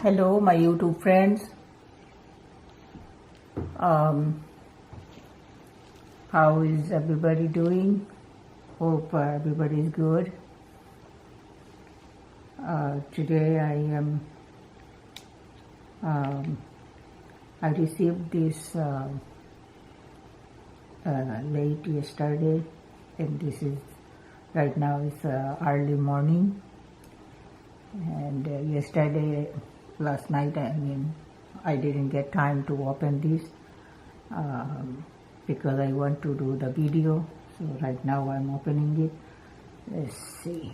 Hello, my YouTube friends. How is everybody doing? Hope everybody is good. Today I received this late yesterday, and this is right now it's early morning. And last night, I didn't get time to open this because I want to do the video. So right now I'm opening it. Let's see.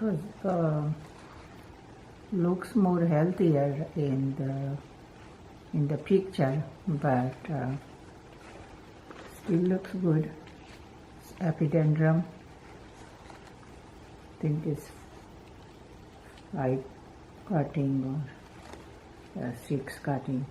It looks more healthier in the picture, but still looks good. It's epidendrum. I think it's 5 cutting or 6 cutting.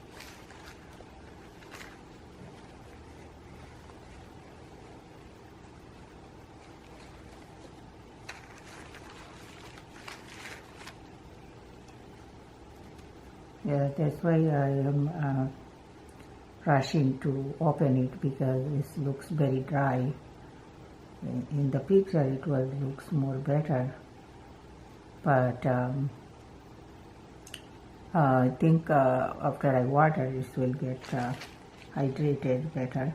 Yeah, that's why I am rushing to open it, because it looks very dry. In the picture it looks more better, but I think after I water it will get hydrated better.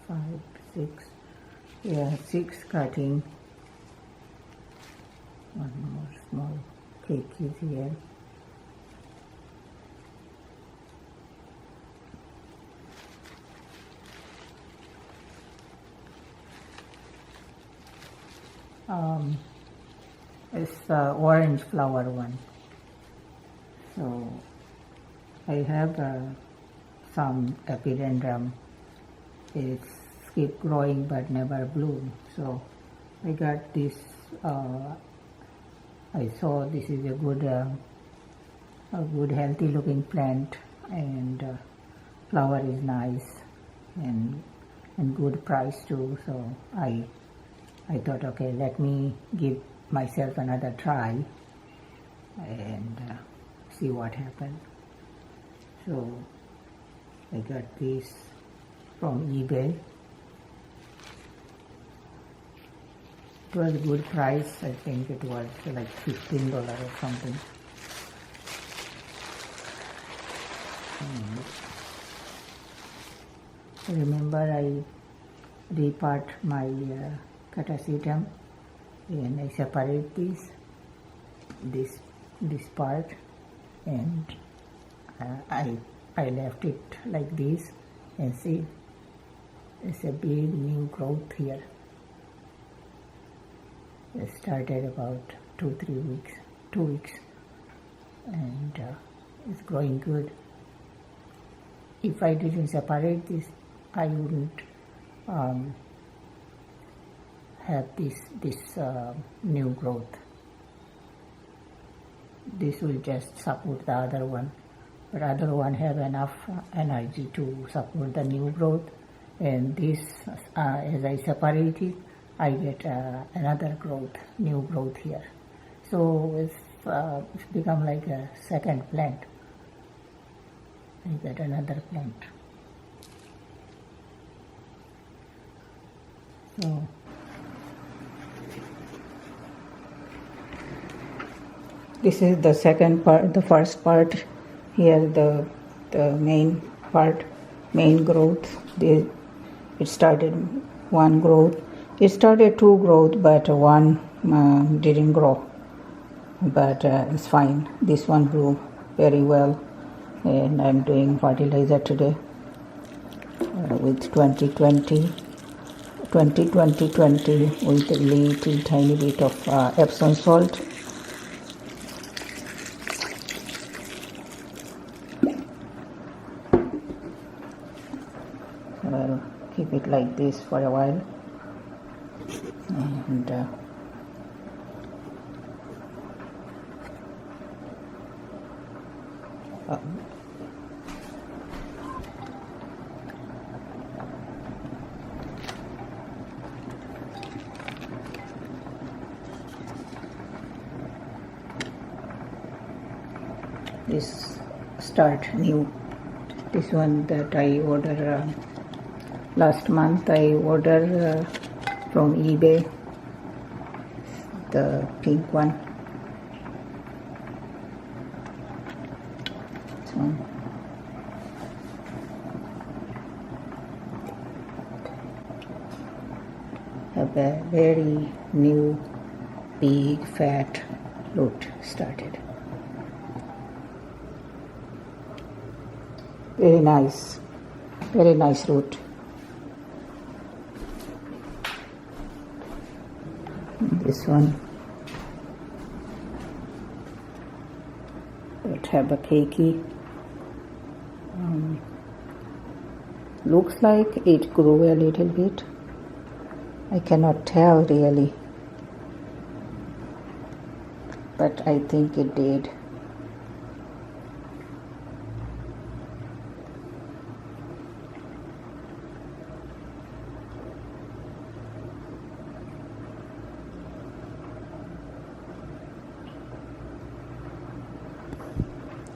Five, 6, yeah, 6 cutting. One more small cake is here. It's the orange flower one. So I have some epidendrum. It's keep growing but never bloom. So I got this. I saw this is a good healthy looking plant, and flower is nice and good price too. So I thought, okay, let me give myself another try and see what happens. So I got this from eBay. It was a good price. I think it was like $15 or something. Remember, I repart my catasetum, and I separate this part, and I left it like this, and see, it's a big new growth here. It started about 2 weeks, and it's growing good. If I didn't separate this, I wouldn't have this new growth. This will just support the other one, but other one have enough energy to support the new growth, and this, as I separate it, I get another growth, new growth here. So it's become like a second plant. I get another plant. So this is the second part. The first part here, the main part, main growth. It started one growth. It started two growth, but one didn't grow. But it's fine. This one grew very well, and I'm doing fertilizer today with 20-20 with a little tiny bit of Epsom salt. I'll keep it like this for a while, and this start new. This one that I ordered last month. I ordered from eBay, the pink one. This one. Have a very new, big, fat root started. Very nice root. This one, it have a cakey. Looks like it grew a little bit. I cannot tell really, but I think it did.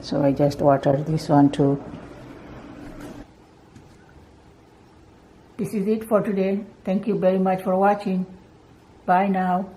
So I just watered this one too. This is it for today. Thank you very much for watching. Bye now.